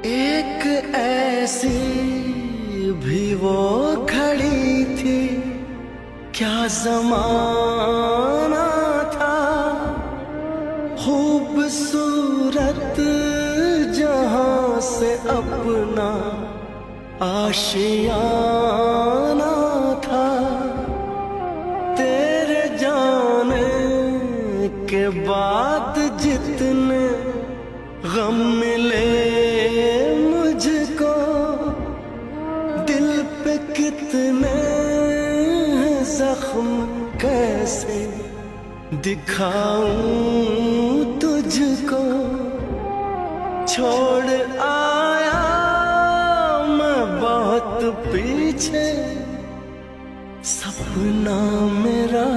एक ऐसी भी वो खड़ी थी, क्या ज़माना था। खूबसूरत जहां से अपना आशियाना था। तेरे जाने के बाद जितने गम मिले मुझको, दिल पे कितने जख्म कैसे दिखाऊं तुझको। छोड़ आया मैं बहुत पीछे, सपना मेरा